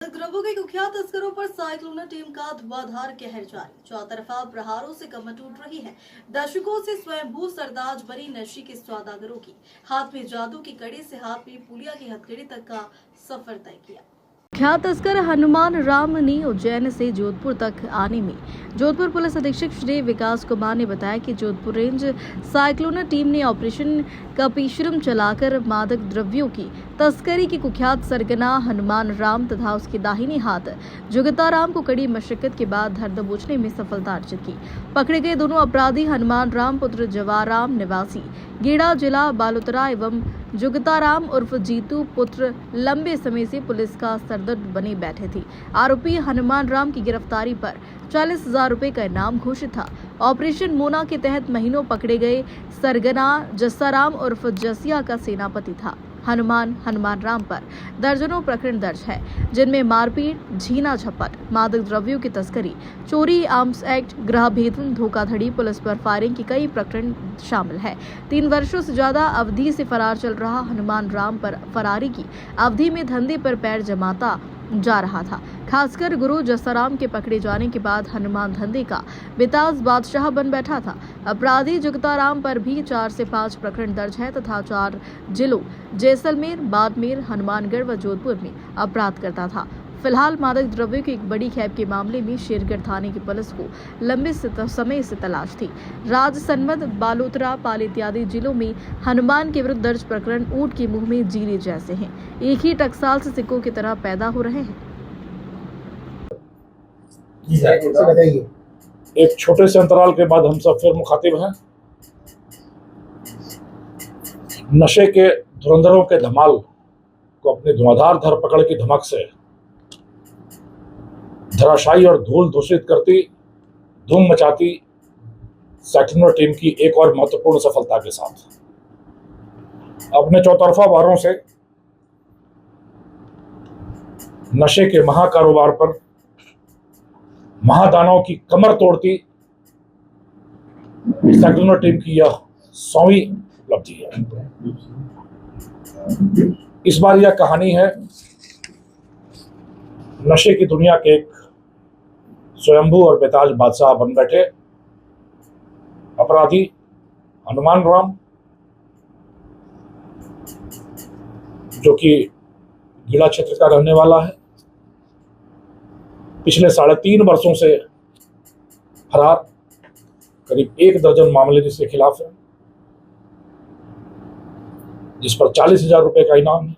द्रव्यों के कुख्यात तस्करों पर साइक्लोन टीम का धुआंधार कहर जारी। चौतरफा प्रहारों से कमर टूट रही है। दशकों से स्वयंभू सरताज बनी नशे के सौदागरों की हाथ में जादू की कड़ी से हाथ में पुलिया की हथकड़ी तक का सफर तय किया। कुख्यात तस्कर हनुमान राम ने उज्जैन से जोधपुर तक आने में जोधपुर पुलिस अधीक्षक श्री विकास कुमार ने बताया कि जोधपुर रेंज साइक्लोन टीम ने ऑपरेशन कपीश्रम चलाकर मादक द्रव्यों की तस्करी की कुख्यात सरगना हनुमान राम तथा उसके दाहिने हाथ जुगता राम को कड़ी मशक्कत के बाद धर दबोचने में सफलता अर्जित की। पकड़े गए दोनों अपराधी हनुमान राम पुत्र जवाराम निवासी गेड़ा जिला बालोतरा एवं जुगता राम उर्फ जीतू पुत्र लंबे समय से पुलिस का सरदर्द बने बैठे थे। आरोपी हनुमान राम की गिरफ्तारी पर 40,000 रुपए का इनाम घोषित था। ऑपरेशन मोना के तहत महीनों पकड़े गए सरगना जस्साराम उर्फ जसिया का सेनापति था। हनुमान राम पर दर्जनों प्रकरण दर्ज है, जिनमें मारपीट, झीना झपट, मादक द्रव्यों की तस्करी, चोरी, आर्म्स एक्ट, गृह भेदन, धोखाधड़ी, पुलिस पर फायरिंग की कई प्रकरण शामिल है। 3 वर्षों से ज्यादा अवधि से फरार चल रहा हनुमान राम पर फरारी की अवधि में धंधे पर पैर जमाता जा रहा था। खासकर गुरु जस्साराम के पकड़े जाने के बाद हनुमान धंधे का बेताज बादशाह बन बैठा था। अपराधी जुगता राम पर भी 4 से 5 प्रकरण दर्ज है तथा 4 जिलों जैसलमेर, बाड़मेर, हनुमानगढ़ व जोधपुर में अपराध करता था। फिलहाल मादक द्रव्यों की एक बड़ी खेप के मामले में शेरगढ़ थाने की पुलिस को लंबे समय से तलाश थी। राजसमंद, बालोतरा, पाल इत्यादि जिलों में हनुमान के विरुद्ध दर्ज प्रकरण ऊंट के मुंह में जीरे जैसे हैं, एक ही टकसाल से सिक्कों की तरह पैदा हो रहे हैं। एक छोटे से अंतराल के बाद हम सब फिर मुखातिब हैं। नशे के धुरंधरों के धमाल को अपनी धुआंधार धरपकड़ की धमक से धराशायी और धूल दूषित करती, धूम मचाती साइक्लोन टीम की एक और महत्वपूर्ण सफलता के साथ अपने चौतरफा वारों से नशे के महाकारोबार पर महादानव की कमर तोड़ती साइक्लोन टीम की यह 100वीं उपलब्धि है। इस बार यह कहानी है नशे की दुनिया के एक स्वयंभू और बेताज बादशाह बन बैठे अपराधी हनुमान राम, जो कि गीड़ा क्षेत्र का रहने वाला है। पिछले 3.5 वर्षों से फरार, करीब 1 दर्जन मामले जिसके खिलाफ है, जिस पर 40,000 रुपए का इनाम है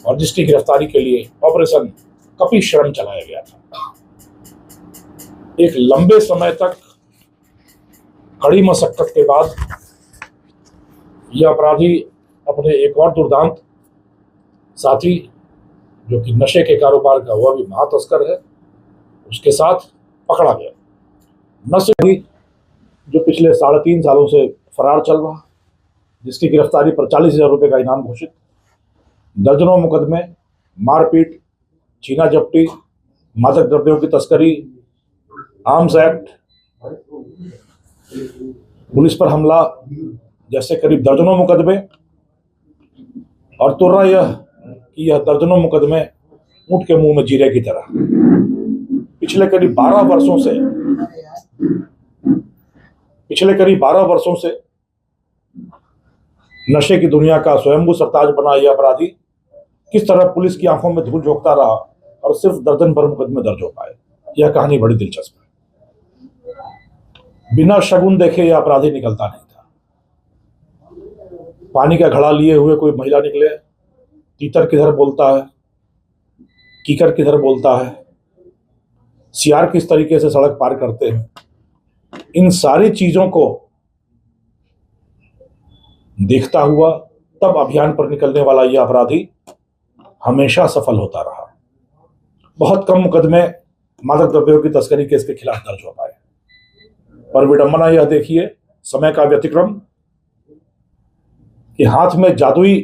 और जिसकी गिरफ्तारी के लिए ऑपरेशन कपीश्रम चलाया गया था। एक लंबे समय तक कड़ी मशक्कत के बाद यह अपराधी अपने एक और दुर्दांत साथी, जो कि नशे के कारोबार का वह भी महातस्कर है, उसके साथ पकड़ा गया। नशे भी जो पिछले 3.5 सालों से फरार चल रहा, जिसकी गिरफ्तारी पर 40,000 रुपए का इनाम घोषित, दर्जनों मुकदमे, मारपीट, छीना झपटी, मादक द्रव्यों की तस्करी, आर्म्स एक्ट, पुलिस पर हमला जैसे करीब दर्जनों मुकदमे, और तुर्रा यह दर्जनों मुकदमे ऊंट के मुंह में जीरे की तरह पिछले करीब 12 वर्षों से नशे की दुनिया का स्वयंभू सरताज बना यह अपराधी किस तरह पुलिस की आंखों में धूल झोंकता रहा और सिर्फ दर्जन भर मुकदमे दर्ज हो पाए। यह कहानी बड़ी दिलचस्प है। बिना शगुन देखे यह अपराधी निकलता नहीं था। पानी का घड़ा लिए हुए कोई महिला निकले, तीतर किधर बोलता है, कीकर किधर बोलता है, सियार किस तरीके से सड़क पार करते हैं, इन सारी चीजों को देखता हुआ तब अभियान पर निकलने वाला यह अपराधी हमेशा सफल होता रहा। बहुत कम मुकदमे मादक द्रव्यों की तस्करी के इसके खिलाफ दर्ज हो पाए, पर विडंबना यह देखिए समय का व्यतिक्रम कि हाथ में जादुई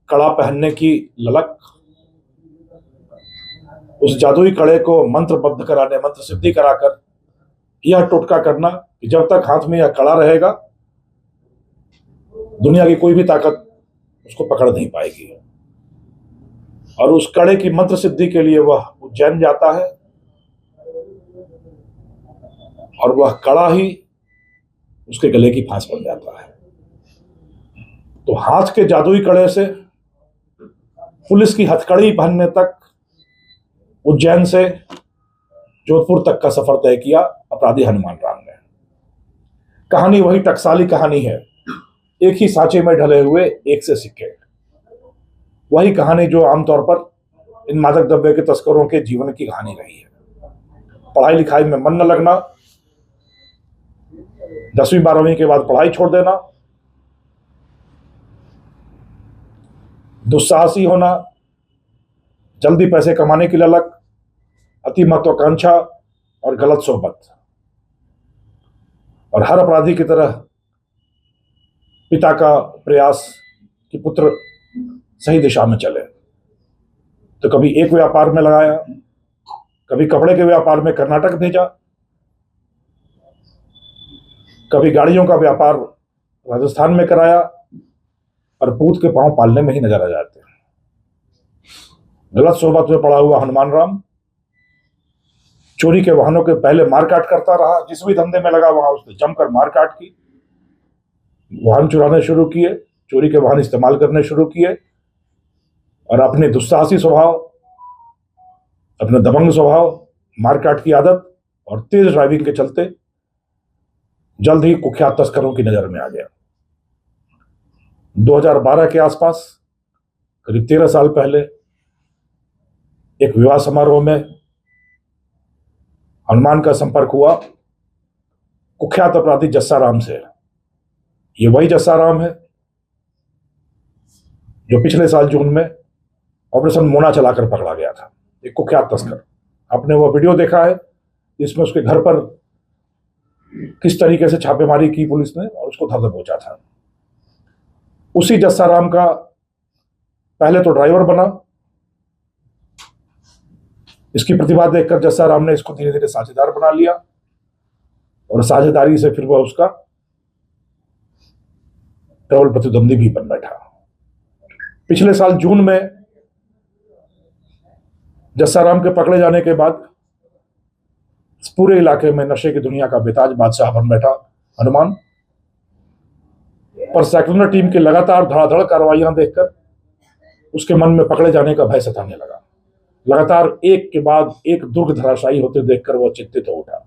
कड़ा पहनने की ललक, उस जादुई कड़े को मंत्र सिद्धि कराकर यह टोटका करना कि जब तक हाथ में यह कड़ा रहेगा दुनिया की कोई भी ताकत उसको पकड़ नहीं पाएगी। और उस कड़े की मंत्र सिद्धि के लिए वह उज्जैन जाता है और वह कड़ा ही उसके गले की फांस बन जाता है। तो हाथ के जादुई कड़े से पुलिस की हथकड़ी पहनने तक उज्जैन से जोधपुर तक का सफर तय किया अपराधी हनुमान राम ने। कहानी वही टकसाली कहानी है, एक ही सांचे में ढले हुए एक से सिक्के। वही कहानी जो आमतौर पर इन मादक द्रव्य के तस्करों के जीवन की कहानी रही है। पढ़ाई लिखाई में मन न लगना, 10वीं 12वीं के बाद पढ़ाई छोड़ देना, दुस्साहसी होना, जल्दी पैसे कमाने की ललक, अति महत्वाकांक्षा और गलत सोहबत। और हर अपराधी की तरह पिता का प्रयास कि पुत्र सही दिशा में चले। तो कभी एक व्यापार में लगाया, कभी कपड़े के व्यापार में कर्नाटक भेजा, कभी गाड़ियों का व्यापार राजस्थान में कराया, और पूत के पांव पालने में ही नजर आ जाते हैं। गलत सोहबत में पड़ा हुआ हनुमान राम चोरी के वाहनों के पहले मारकाट करता रहा। जिस भी धंधे में लगा वहां उसने जमकर मारकाट की, वाहन चुराने शुरू किए, चोरी के वाहन इस्तेमाल करने शुरू किए, और अपने दुस्साहसी स्वभाव, अपने दबंग स्वभाव, मारकाट की आदत और तेज ड्राइविंग के चलते जल्द ही कुख्यात तस्करों की नजर में आ गया। 2012 के आसपास, करीब 13 साल पहले, एक विवाह समारोह में हनुमान का संपर्क हुआ कुख्यात अपराधी जस्सा राम से। ये वही जस्सा राम है जो पिछले साल जून में ऑपरेशन मोना चलाकर पकड़ा गया था, एक कुख्यात तस्कर। आपने वो वीडियो देखा है जिसमें उसके घर पर किस तरीके से छापेमारी की पुलिस ने और उसको धर दबोचा था। उसी जस्सा राम का पहले तो ड्राइवर बना। इसकी प्रतिभा देखकर जस्सा राम ने इसको धीरे धीरे साझेदार बना लिया, और साझेदारी से फिर वह उसका प्रबल प्रतिद्वंदी भी बन बैठा। पिछले साल जून में जस्सा राम के पकड़े जाने के बाद इस पूरे इलाके में नशे की दुनिया का बेताज बादशाह बन बैठा हनुमान। पर सेक्युलर टीम की लगातार धड़ाधड़ कार्रवाइयां देखकर उसके मन में पकड़े जाने का भय सताने लगा। लगातार एक के बाद एक दुर्ग धराशायी होते देखकर वह चिंतित हो उठा,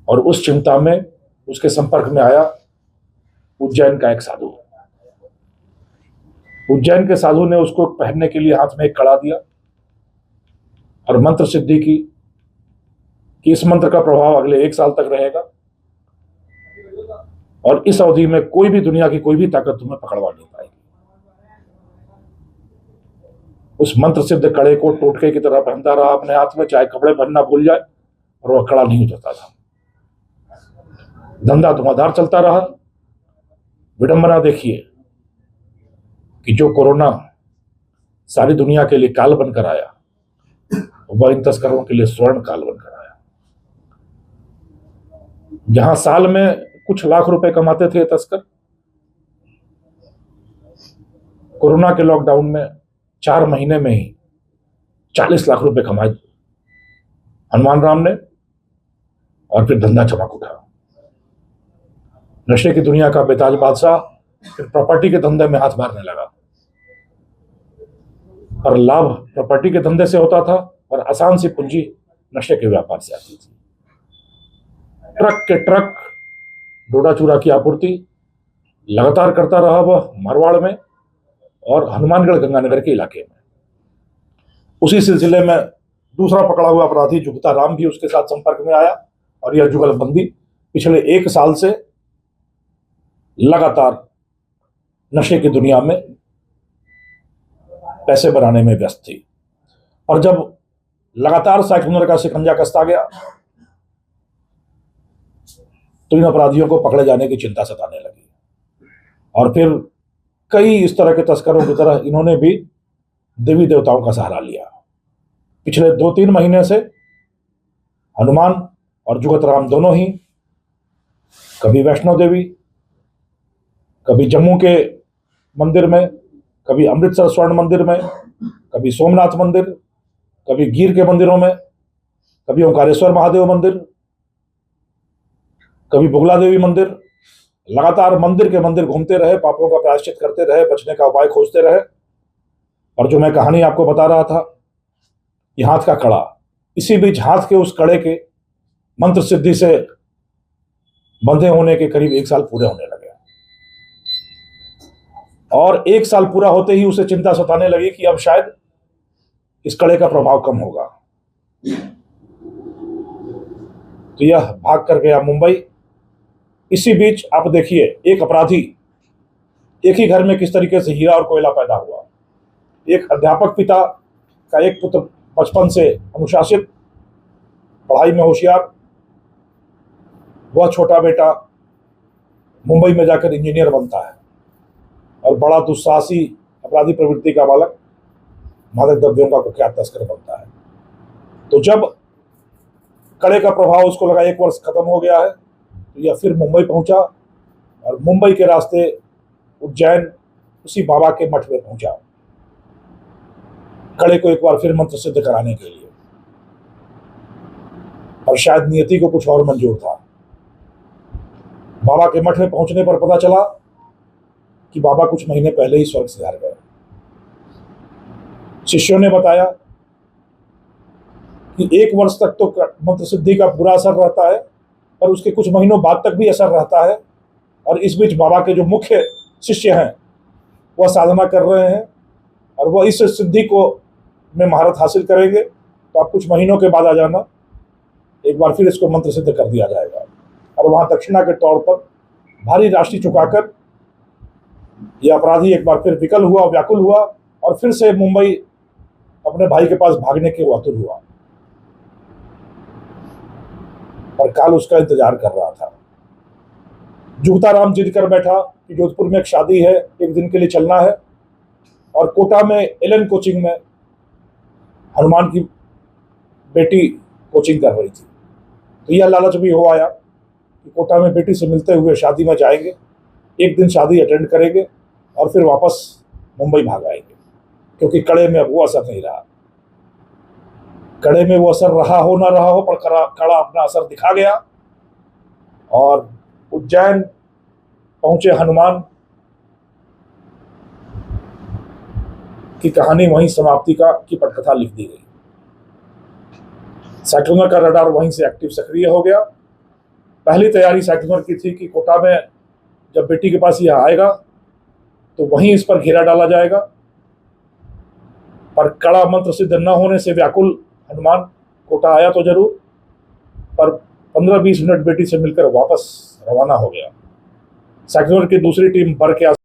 और उस चिंता में उसके संपर्क में आया उज्जैन का एक साधु। उज्जैन के साधु ने उसको पहनने के लिए हाथ में एक कड़ा दिया और मंत्र सिद्धि की कि इस मंत्र का प्रभाव अगले 1 साल तक रहेगा, और इस अवधि में कोई भी दुनिया की कोई भी ताकत तुम्हें पकड़वा नहीं पाएगी। उस मंत्र सिद्ध कड़े को टोटके की तरह पहनता रहा अपने हाथ में, चाहे कपड़े पहनना भूल जाए, और वह कड़ा नहीं उतरता था। धंधा धुआंधार चलता रहा। विडंबना देखिए कि जो कोरोना सारी दुनिया के लिए काल बनकर आया, वह इन तस्करों के लिए स्वर्ण काल बनकर आया। जहां साल में कुछ लाख रुपए कमाते थे तस्कर, कोरोना के लॉकडाउन में 4 महीने में ही 40 लाख रुपए कमाए हनुमान राम ने, और फिर धंधा चमक उठा। नशे की दुनिया का बेताज बादशाह फिर प्रॉपर्टी के धंधे में हाथ मारने लगा। और लाभ प्रॉपर्टी के धंधे से होता था, और आसान सी पूंजी नशे के व्यापार से आती थी। ट्रक के ट्रक डोडा चूरा की आपूर्ति लगातार करता रहा वह मारवाड़ में और हनुमानगढ़ गंगानगर के इलाके में। उसी सिलसिले में दूसरा पकड़ा हुआ अपराधी जुगता राम भी उसके साथ संपर्क में आया, और यह जुगलबंदी पिछले 1 साल से लगातार नशे की दुनिया में पैसे बनाने में व्यस्त थी। और जब लगातार साइक्लोनर का शिकंजा कसता गया, तो इन अपराधियों को पकड़े जाने की चिंता सताने लगी। और फिर कई इस तरह के तस्करों की तरह इन्होंने भी देवी देवताओं का सहारा लिया। पिछले 2-3 महीने से हनुमान और जुगत राम दोनों ही कभी वैष्णो देवी, कभी जम्मू के मंदिर में, कभी अमृतसर स्वर्ण मंदिर में, कभी सोमनाथ मंदिर, कभी गिर के मंदिरों में, कभी ओंकारेश्वर महादेव मंदिर, कभी बुगला देवी मंदिर। लगातार मंदिर के मंदिर घूमते रहे, पापों का प्रायश्चित करते रहे, बचने का उपाय खोजते रहे। और जो मैं कहानी आपको बता रहा था कि हाथ का कड़ा, इसी बीच हाथ के उस कड़े के मंत्र सिद्धि से बंधे होने के करीब 1 साल पूरे होने लगे। और 1 साल पूरा होते ही उसे चिंता सताने लगी कि अब शायद इस कड़े का प्रभाव कम होगा। तो यह भाग कर गया मुंबई। इसी बीच आप देखिए, एक अपराधी, एक ही घर में किस तरीके से हीरा और कोयला पैदा हुआ। एक अध्यापक पिता का एक पुत्र बचपन से अनुशासित, पढ़ाई में होशियार, वह छोटा बेटा मुंबई में जाकर इंजीनियर बनता है। और बड़ा दुस्साहसी अपराधी प्रवृत्ति का बालक मादक द्रव्यों का कुख्यात तस्कर बनता है। तो जब कड़े का प्रभाव उसको लगा 1 वर्ष खत्म हो गया है, तो यह फिर मुंबई पहुंचा और मुंबई के रास्ते उज्जैन उसी बाबा के मठ में पहुंचा, कड़े को एक बार फिर मंत्र सिद्ध कराने के लिए। और शायद नियति को कुछ और मंजूर था। बाबा के मठ में पहुंचने पर पता चला कि बाबा कुछ महीने पहले ही स्वर्ग सिधार गए। शिष्यों ने बताया कि 1 वर्ष तक तो मंत्र सिद्धि का बुरा असर रहता है, पर उसके कुछ महीनों बाद तक भी असर रहता है। और इस बीच बाबा के जो मुख्य शिष्य हैं वह साधना कर रहे हैं और वह इस सिद्धि को में महारत हासिल करेंगे। तो आप कुछ महीनों के बाद आ जाना, एक बार फिर इसको मंत्र सिद्ध कर दिया जाएगा। और वहां दक्षिणा के तौर पर भारी राशि चुकाकर यह अपराधी एक बार फिर विकल हुआ, व्याकुल हुआ और फिर से मुंबई अपने भाई के पास भागने के आतुर हुआ। और काल उसका इंतजार कर रहा था। जूताराम जिद कर बैठा कि जोधपुर में एक शादी है, 1 दिन के लिए चलना है। और कोटा में एलन कोचिंग में हनुमान की बेटी कोचिंग कर रही थी। तो यह लालच भी हो आया कि कोटा में बेटी से मिलते हुए शादी में जाएंगे, 1 दिन शादी अटेंड करेंगे और फिर वापस मुंबई भाग आएंगे, क्योंकि कड़े में अब वो असर नहीं रहा। कड़े में वो असर रहा हो ना रहा हो, पर कड़ा अपना असर दिखा गया। और उज्जैन पहुंचे हनुमान की कहानी वहीं समाप्ति की पटकथा लिख दी गई। साइक्लोनर का रडार वहीं से एक्टिव सक्रिय हो गया। पहली तैयारी साइक्लोनर की थी कि कोटा में जब बेटी के पास यह आएगा तो वहीं इस पर घेरा डाला जाएगा। पर कड़ा मंत्र सिद्ध न होने से व्याकुल हनुमान कोटा आया तो जरूर, पर 15-20 मिनट बेटी से मिलकर वापस रवाना हो गया। साइक्लोनर की दूसरी टीम बर के